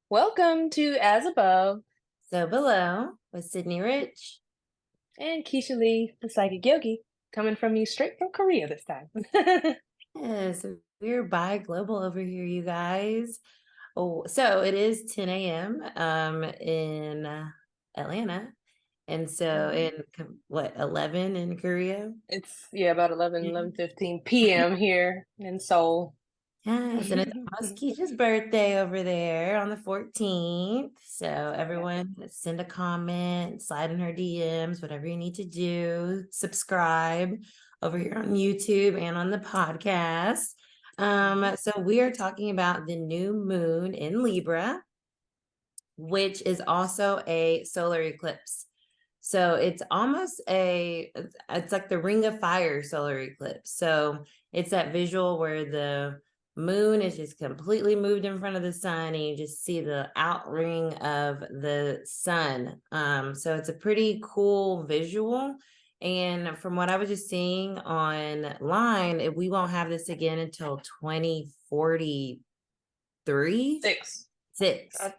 Welcome to As Above So below with Cidnee Rich. and Kisha Lee, the Psychic Yogi, coming from you straight from Korea this time. Yes, we're bi-global over here, you guys. Oh, so it is 10 a.m. In Atlanta. And so Mhm. in what, 11 in Korea? It's about 11, Yeah. 11:15 p.m. here in Seoul. Yes, and it's almost Keisha's birthday over there on the 14th. So Yeah. everyone send a comment, slide in her DMs, whatever you need to do. Subscribe over here on YouTube and on the podcast. Mhm. So we are talking about the new moon in Libra, which is also a solar eclipse. So it's like the ring of fire solar eclipse. So it's that visual where the moon is just completely moved in front of the sun and you just see the out ring of the sun. So it's a pretty cool visual. And from what I was just seeing online, we won't have this again until 2043, Six. six. I,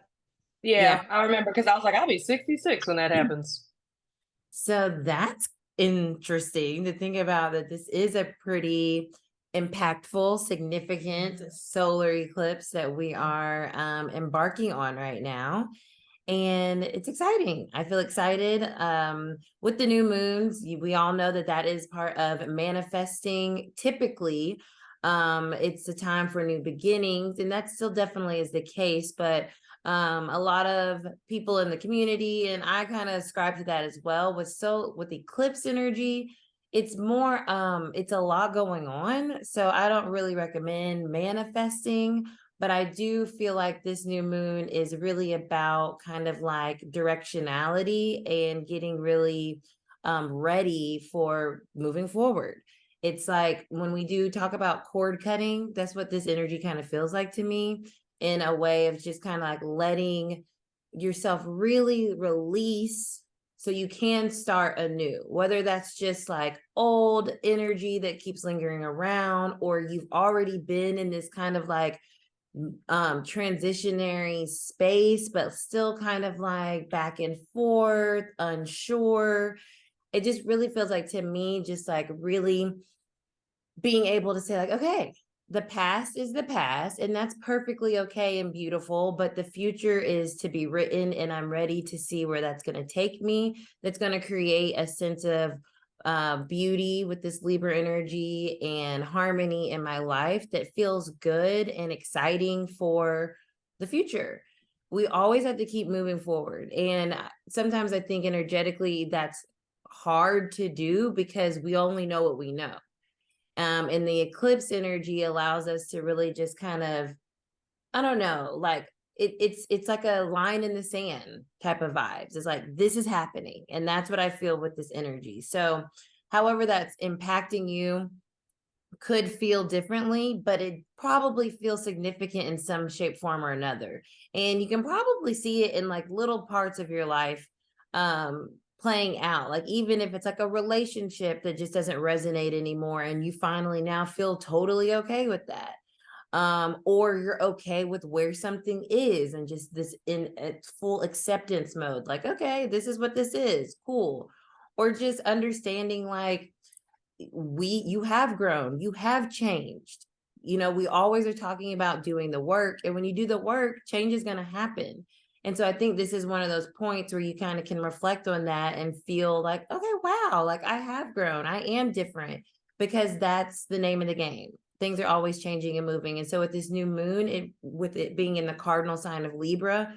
Yeah. yeah, I remember because I was like, I'll be 66 when that happens. So that's interesting to think about that this is a pretty impactful, significant solar eclipse that we are embarking on right now. And it's exciting. I feel excited. With the new moons, we all know that that is part of manifesting. Typically, it's a time for new beginnings, and that still definitely is the case. But a lot of people in the community, and I kind of ascribe to that as well. With eclipse energy, it's a lot going on. So I don't really recommend manifesting, but I do feel like this new moon is really about kind of like directionality and getting really ready for moving forward. It's like when we do talk about cord cutting, that's what this energy kind of feels like to me, in a way of just kind of like letting yourself really release so you can start anew, whether that's just like old energy that keeps lingering around, or you've already been in this kind of like transitionary space, but still kind of like back and forth, unsure. It just really feels like, to me, just like really being able to say, like, okay, the past is the past, and that's perfectly okay and beautiful, but the future is to be written, and I'm ready to see where that's going to take me. That's going to create a sense of beauty with this Libra energy and harmony in my life that feels good and exciting for the future. We always have to keep moving forward. And sometimes I think energetically that's hard to do because we only know what we know. And the eclipse energy allows us to really just kind of, I don't know, like it's like a line in the sand type of vibes. It's like this is happening, and that's what I feel with this energy. So, however that's impacting you could feel differently, but it probably feels significant in some shape, form, or another. And you can probably see it in like little parts of your life playing out. Like even if it's like a relationship that just doesn't resonate anymore, and you finally now feel totally okay with that. Or you're okay with where something is and just this in its full acceptance mode, like, okay, this is what this is, cool. Or just understanding like you have grown, you have changed. We always are talking about doing the work, and when you do the work, change is going to happen. And so I think this is one of those points where you kind of can reflect on that and feel like, okay, wow, like I have grown, I am different, because that's the name of the game. Things are always changing and moving. And so with this new moon, with it being in the cardinal sign of Libra,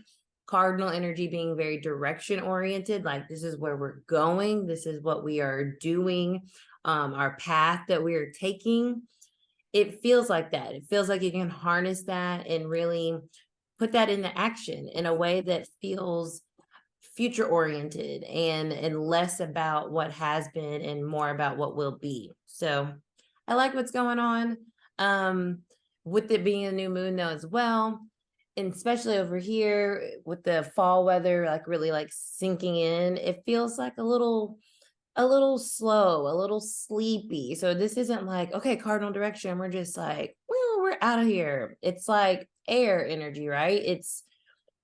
cardinal energy being very direction oriented, like this is where we're going, this is what we are doing, our path that we are taking. It feels like that. It feels like you can harness that and really put that into action in a way that feels future oriented and less about what has been and more about what will be. So I like what's going on. With it being a new moon though as well, and especially over here with the fall weather like really like sinking in, it feels like a little slow, a little sleepy. So this isn't like, okay, cardinal direction, we're just like, well, we're out of here. It's like air energy, right? It's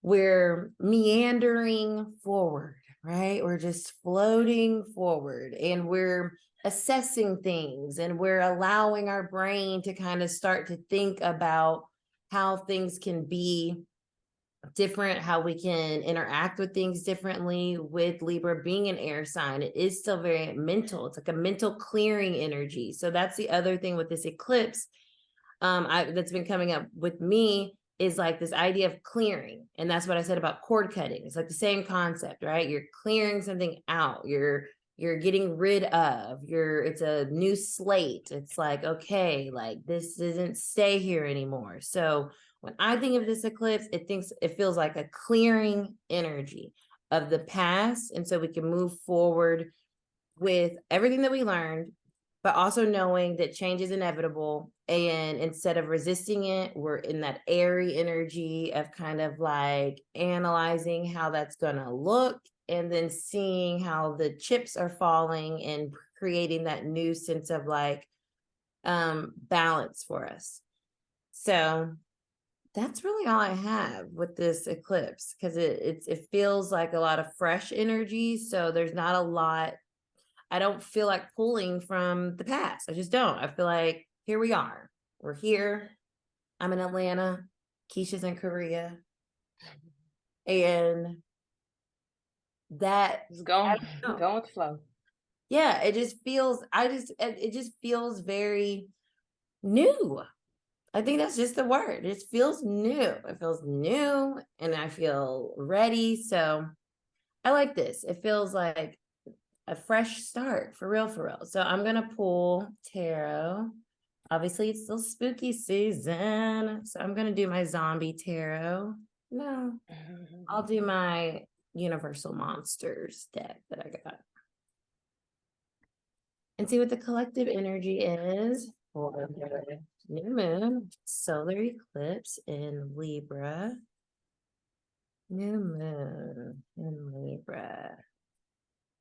we're meandering forward, right? We're just floating forward, and we're assessing things, and we're allowing our brain to kind of start to think about how things can be different, how we can interact with things differently. With Libra being an air sign, it is still very mental. It's like a mental clearing energy. So that's the other thing with this eclipse that's been coming up with me, is like this idea of clearing. And that's what I said about cord cutting. It's like the same concept, right? You're clearing something out. You're getting rid of it's a new slate. It's like, okay, like this doesn't stay here anymore. So when I think of this eclipse, it feels like a clearing energy of the past. And so we can move forward with everything that we learned, but also knowing that change is inevitable. And instead of resisting it, we're in that airy energy of kind of like analyzing how that's going to look, and then seeing how the chips are falling and creating that new sense of like balance for us. So that's really all I have with this eclipse, because it feels like a lot of fresh energy. So there's not a lot. I don't feel like pulling from the past. I just don't. I feel like here we are. We're here. I'm in Atlanta. Kisha's in Korea. And that Just go with the flow. Yeah, it just feels very new. I think that's just the word. It feels new. It feels new, and I feel ready. So I like this. It feels like a fresh start, for real, for real. So I'm going to pull tarot. Obviously, it's still spooky season. So I'm going to do my zombie tarot. No, I'll do my Universal Monsters deck that I got. And see what the collective energy is for the new moon, solar eclipse in Libra. New moon in Libra.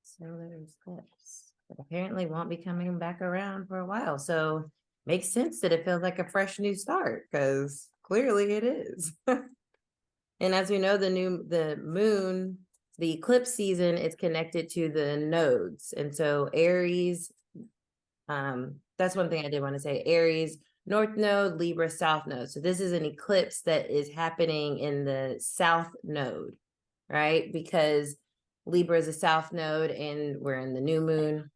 Solar eclipse. But apparently won't be coming back around for a while. So makes sense that it feels like a fresh new start, because clearly it is. And as we know, the moon, the eclipse season is connected to the nodes. And so Aries, that's one thing I did want to say. Aries, North Node, Libra, South Node. So this is an eclipse that is happening in the South Node, right? Because Libra is a South Node and we're in the new moon.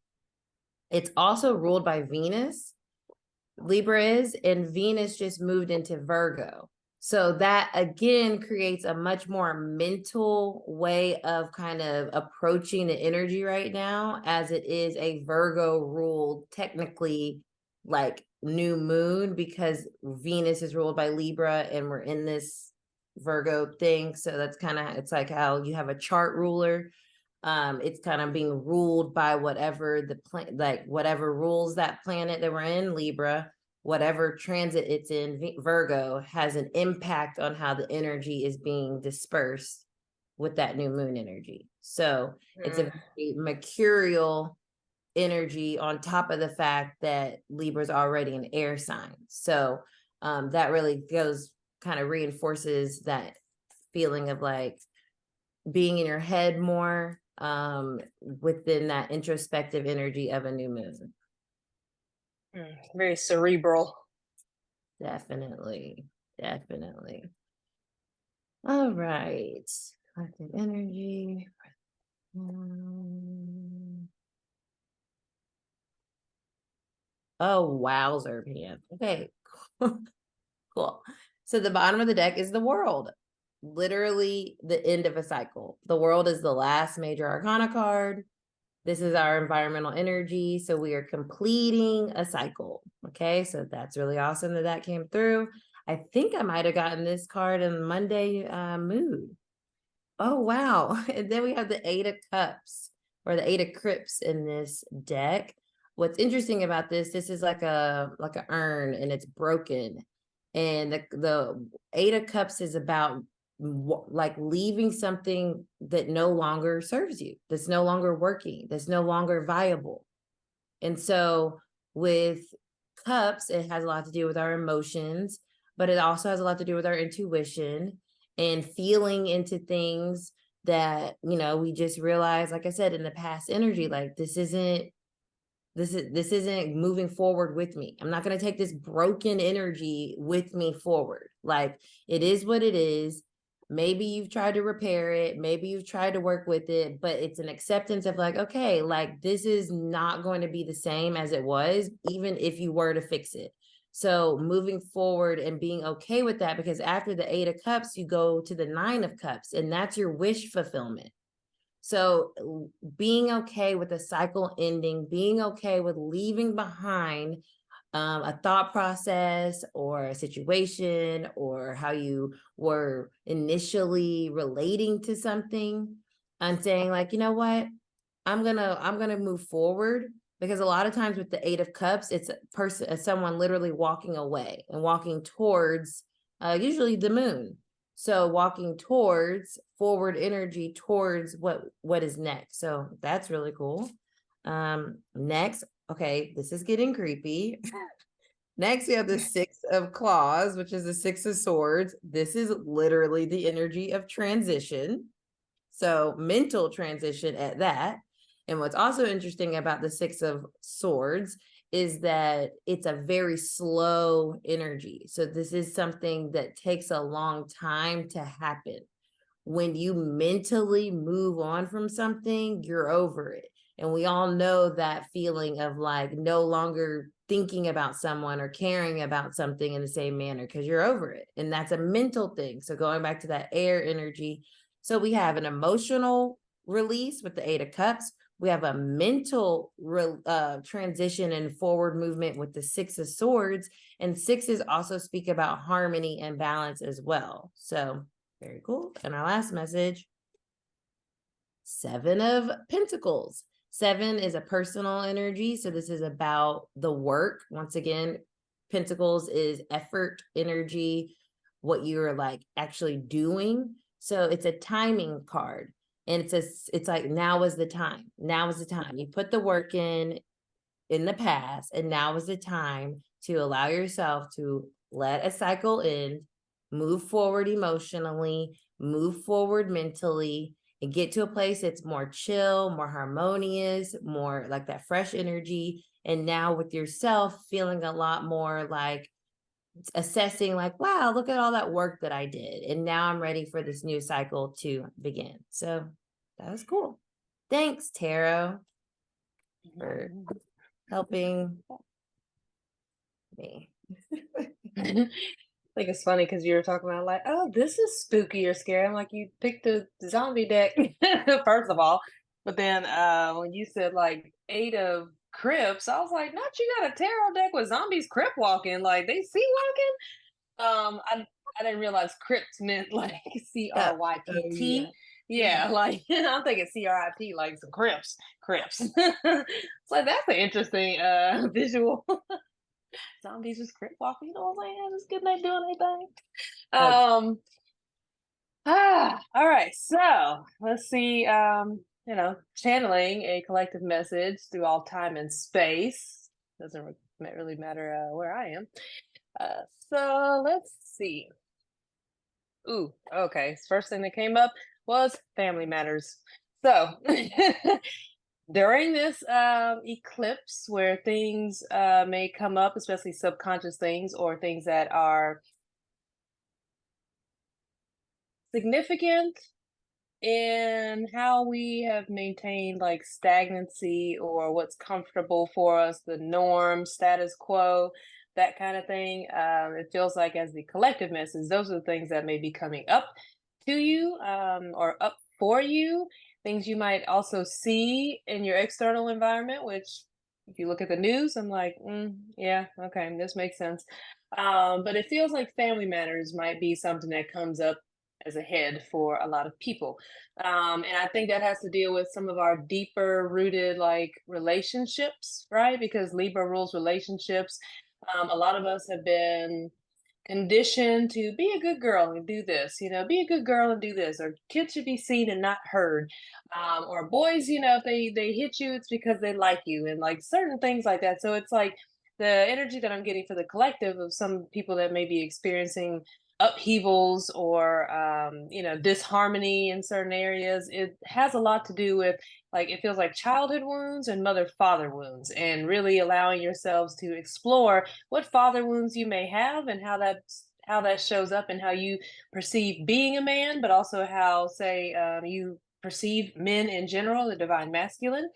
It's also ruled by Venus. Libra is, and Venus just moved into Virgo. So that again creates a much more mental way of kind of approaching the energy right now, as it is a Virgo ruled, technically, like new moon, because Venus is ruled by Libra and we're in this Virgo thing. So that's kind of, it's like how you have a chart ruler. It's kind of being ruled by whatever whatever rules that planet that we're in, Libra. Whatever transit it's in, Virgo, has an impact on how the energy is being dispersed with that new moon energy. So it's a very mercurial energy, on top of the fact that Libra is already an air sign. So that really kind of reinforces that feeling of like being in your head more, within that introspective energy of a new moon. Very cerebral. Definitely. All right. Collective energy. Oh, wowzer, Pam. Okay. Cool. So the bottom of the deck is the world. Literally the end of a cycle. The world is the last major arcana card. This is our environmental energy. So we are completing a cycle. Okay. So that's really awesome that came through. I think I might have gotten this card in Monday mood. Oh, wow. And then we have the Eight of Cups, or the Eight of Crypts in this deck. What's interesting about this is like a urn, and it's broken. And the Eight of Cups is about like leaving something that no longer serves you, that's no longer working, that's no longer viable. And so with cups, it has a lot to do with our emotions, but it also has a lot to do with our intuition. and feeling into things that, you know, we just realized, like I said, in the past energy, like this isn't moving forward with me. I'm not going to take this broken energy with me forward. Like, it is what it is. Maybe you've tried to repair it, maybe you've tried to work with it, but it's an acceptance of like, okay, like this is not going to be the same as it was, even if you were to fix it. So moving forward and being okay with that, because after the 8 of Cups, you go to the 9 of Cups, and that's your wish fulfillment. So being okay with the cycle ending, being okay with leaving behind a thought process or a situation or how you were initially relating to something, and saying like, you know what, I'm gonna move forward. Because a lot of times with the 8 of Cups, it's someone literally walking away and walking towards usually the moon. So walking towards forward energy towards what is next. So that's really cool. Next, okay, this is getting creepy. Next, we have the 6 of Claws, which is the 6 of Swords. This is literally the energy of transition. So mental transition at that. And what's also interesting about the 6 of Swords is that it's a very slow energy. So this is something that takes a long time to happen. When you mentally move on from something, you're over it. And we all know that feeling of like no longer thinking about someone or caring about something in the same manner because you're over it. And that's a mental thing. So going back to that air energy. So we have an emotional release with the 8 of Cups. We have a mental transition and forward movement with the 6 of Swords. And 6s also speak about harmony and balance as well. So very cool. And our last message, 7 of Pentacles. 7 is a personal energy. So this is about the work. Once again, Pentacles is effort, energy, what you're like actually doing. So it's a timing card. And it's like, now is the time. Now is the time. You put the work in the past, and now is the time to allow yourself to let a cycle end, move forward emotionally, move forward mentally, and get to a place that's more chill, more harmonious, more like that fresh energy. And now with yourself feeling a lot more like assessing like, wow, look at all that work that I did. And now I'm ready for this new cycle to begin. So that was cool. Thanks, Tarot, for helping me. I think it's funny because you were talking about like, oh, this is spooky or scary. I'm like, you picked the zombie deck first of all, but then when you said like 8 of Crypts, I was like, not you got a tarot deck with zombies crypt walking, like they sea walking. I didn't realize crypt meant like Yeah. CRYPT. Yeah, like I'm thinking CRIP, like some crypts. It's like that's an interesting visual. Zombies just crypt walking, you know what I'm saying? Just good night doing anything. That's All right. So let's see. Channeling a collective message through all time and space. Doesn't really matter where I am. So let's see. Ooh, okay. First thing that came up was family matters. So during this eclipse, where things may come up, especially subconscious things or things that are significant in how we have maintained like stagnancy or what's comfortable for us, the norm, status quo, that kind of thing. It feels like as the collective message, those are the things that may be coming up to you or up for you. Things you might also see in your external environment, which if you look at the news, I'm like, yeah, okay, this makes sense. But it feels like family matters might be something that comes up as a head for a lot of people. And I think that has to deal with some of our deeper rooted like relationships, right? Because Libra rules relationships. A lot of us have been conditioned to be a good girl and do this, be a good girl and do this, or kids should be seen and not heard. Or boys, if they hit you, it's because they like you, and like certain things like that. So it's like the energy that I'm getting for the collective of some people that may be experiencing upheavals or disharmony in certain areas. It has a lot to do with, like, it feels like childhood wounds and mother father wounds, and really allowing yourselves to explore what father wounds you may have and how that shows up and how you perceive being a man, but also how, say, you perceive men in general, the divine masculine.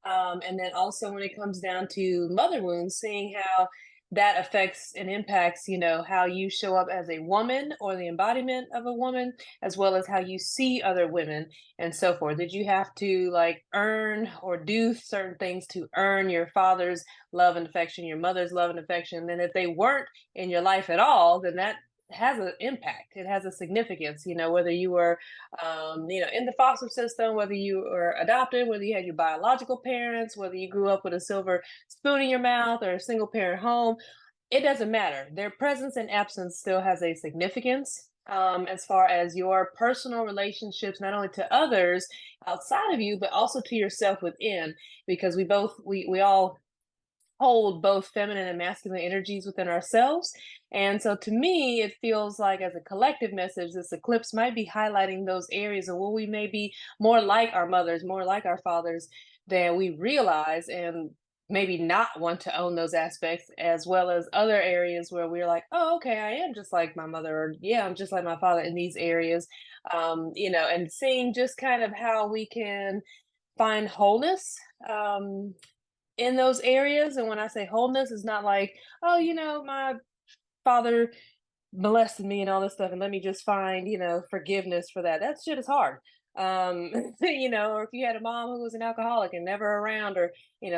And then also when it comes down to mother wounds, seeing how that affects and impacts, how you show up as a woman or the embodiment of a woman, as well as how you see other women and so forth. Did you have to like earn or do certain things to earn your father's love and affection, your mother's love and affection? Then if they weren't in your life at all, then that has an impact. It has a significance, whether you were, in the foster system, whether you were adopted, whether you had your biological parents, whether you grew up with a silver spoon in your mouth or a single parent home. It doesn't matter. Their presence and absence still has a significance, as far as your personal relationships, not only to others outside of you, but also to yourself within, because we all hold both feminine and masculine energies within ourselves. And so to me, it feels like as a collective message, this eclipse might be highlighting those areas of where we may be more like our mothers, more like our fathers than we realize, and maybe not want to own those aspects, as well as other areas where we're like, oh, okay, I am just like my mother, or yeah, I'm just like my father in these areas. And seeing just kind of how we can find wholeness, in those areas. And when I say wholeness, it's not like, oh, my father molested me and all this stuff, and let me just find, forgiveness for that. That shit is hard. Or if you had a mom who was an alcoholic and never around, or,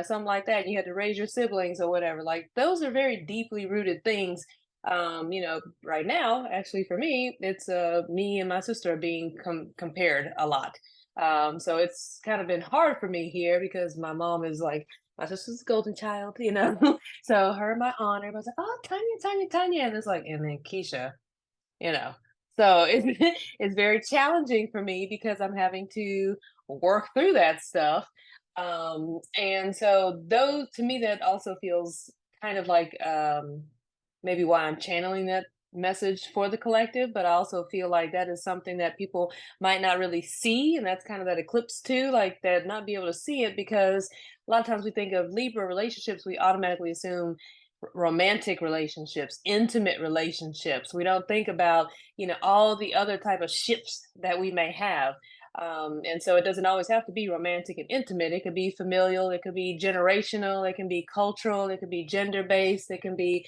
something like that, and you had to raise your siblings or whatever, like those are very deeply rooted things. Right now, actually, for me, it's me and my sister are being compared a lot. So it's kind of been hard for me here because my mom is like, my sister's a golden child, so her and my aunt, everybody's like, oh, Tanya, Tanya, Tanya. And it's like, and then Kisha, you know. So it's it's very challenging for me because I'm having to work through that stuff. And so those, to me, that also feels kind of like, maybe why I'm channeling that message for the collective, but I also feel like that is something that people might not really see. And that's kind of that eclipse too, like that, not be able to see it, because a lot of times we think of Libra relationships, we automatically assume romantic relationships, intimate relationships. We don't think about, all the other type of ships that we may have. And so it doesn't always have to be romantic and intimate. It could be familial, it could be generational, it can be cultural, it could be gender based, it can be,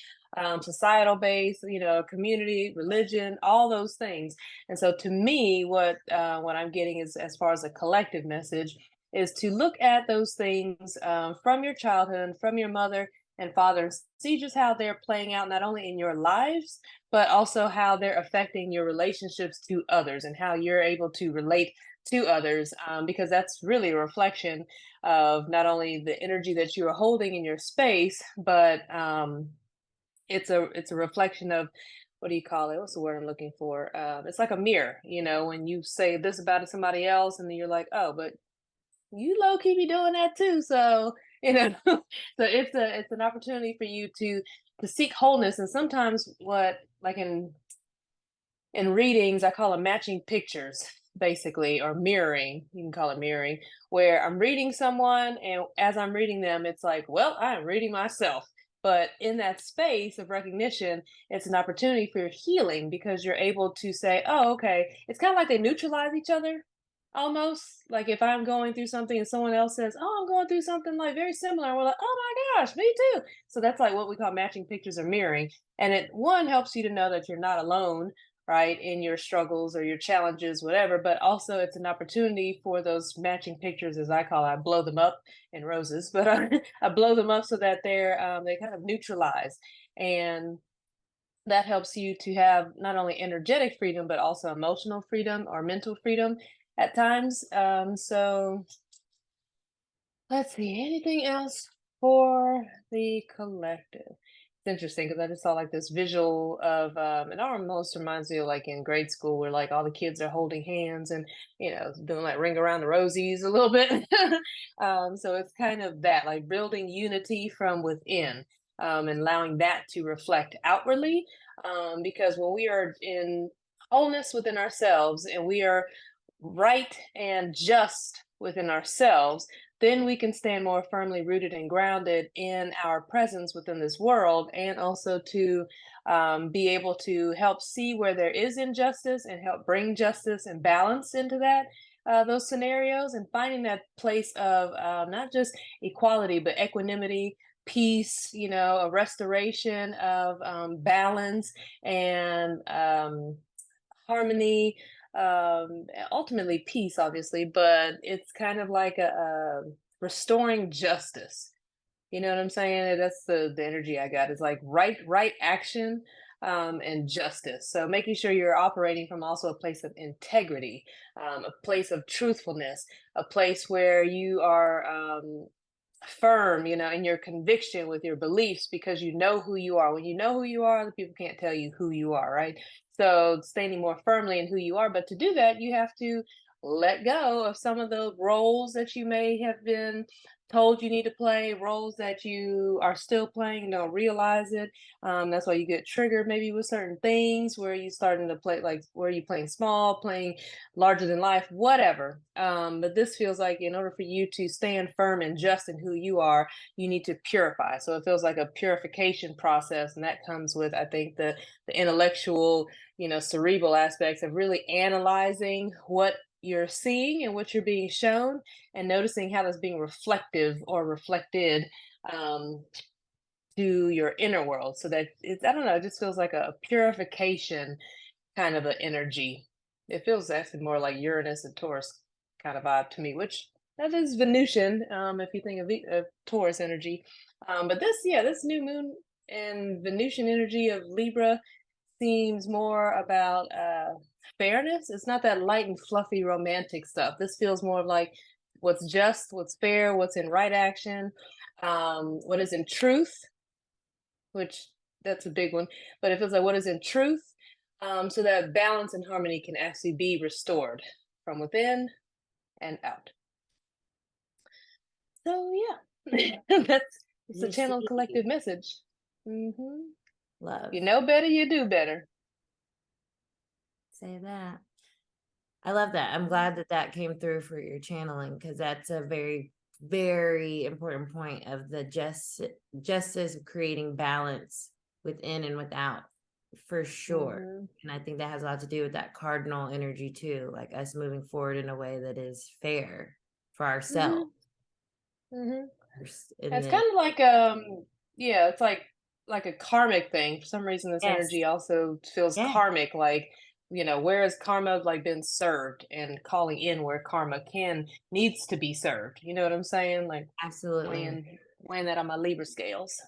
societal based, community, religion, all those things. And so to me, what I'm getting is, as far as a collective message, is to look at those things, from your childhood, from your mother and father, and see just how they're playing out not only in your lives, but also how they're affecting your relationships to others and how you're able to relate to others, because that's really a reflection of not only the energy that you are holding in your space, but, it's a reflection of, what do you call it? What's the word I'm looking for? It's like a mirror, when you say this about somebody else, and then you're like, oh, but you low key be doing that too. So, so it's an opportunity for you to seek wholeness. And sometimes, what, like in readings, I call them matching pictures, basically, or mirroring. You can call it mirroring, where I'm reading someone, and as I'm reading them, it's like, well, I'm reading myself. But in that space of recognition, it's an opportunity for healing, because you're able to say, oh, okay, it's kind of like they neutralize each other almost. Like if I'm going through something and someone else says, oh, I'm going through something like very similar, and we're like, oh my gosh, me too. So that's like what we call matching pictures or mirroring. And it, one, helps you to know that you're not alone, right, in your struggles or your challenges, whatever. But also, it's an opportunity for those matching pictures, as I call it. I blow them up in roses, but I blow them up so that they kind of neutralize, and that helps you to have not only energetic freedom but also emotional freedom or mental freedom at times. So let's see, anything else for the collective? It's interesting because I just saw like this visual of, it almost reminds me of like in grade school where like all the kids are holding hands and, doing like ring around the rosies a little bit. So it's kind of that, like building unity from within. and allowing that to reflect outwardly. Because when we are in wholeness within ourselves and we are right and just within ourselves, then we can stand more firmly rooted and grounded in our presence within this world, and also to be able to help see where there is injustice and help bring justice and balance into that. Those scenarios, and finding that place of not just equality but equanimity, peace, a restoration of balance and harmony, ultimately peace, obviously, but it's kind of like a restoring justice. You know what I'm saying? That's the energy I got. Is like right action, and justice. So making sure you're operating from also a place of integrity, a place of truthfulness, a place where you are firm, in your conviction with your beliefs, because you know who you are. When you know who you are, other people can't tell you who you are, right? So standing more firmly in who you are. But to do that, you have to let go of some of the roles that you may have been told you need to play, roles that you are still playing, don't realize it. That's why you get triggered maybe with certain things where you starting to play, like where you playing small, playing larger than life, whatever. But this feels like in order for you to stand firm and just in who you are, you need to purify. So it feels like a purification process, and that comes with, I think, the intellectual, cerebral aspects of really analyzing what you're seeing and what you're being shown, and noticing how that's being reflective or reflected to your inner world. So that I don't know, it just feels like a purification kind of an energy. It feels actually more like Uranus and Taurus kind of vibe to me, which that is Venusian, if you think of Taurus energy. But this new moon and Venusian energy of Libra seems more about fairness. It's not that light and fluffy romantic stuff. This feels more of like what's just, what's fair, what's in right action, what is in truth, which that's a big one. But it feels like what is in truth, so that balance and harmony can actually be restored from within and out. So yeah, it's a channel collective message. Love. You know better, you do better. Say that. I love that. I'm glad that came through for your channeling, because that's a very, very important point of the justice of creating balance within and without, for sure. And I think that has a lot to do with that cardinal energy too, like us moving forward in a way that is fair for ourselves. It's kind of like it's like a karmic thing. For some reason, this energy also feels karmic, like, where has karma like been served, and calling in where karma needs to be served. You know what I'm saying? Like, absolutely weighing that on my Libra scales.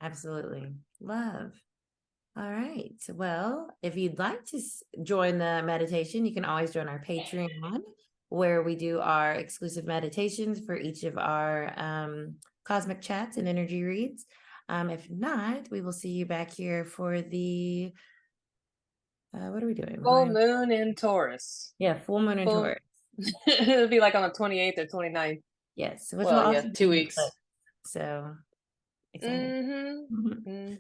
Absolutely. Love. All right. Well, if you'd like to join the meditation, you can always join our Patreon, where we do our exclusive meditations for each of our cosmic chats and energy reads. If not, we will see you back here for the what are we doing? Full moon in Taurus. Yeah, full moon in Taurus. It'll be like on the 28th or 29th. Yes, which will also 2 weeks. So excited.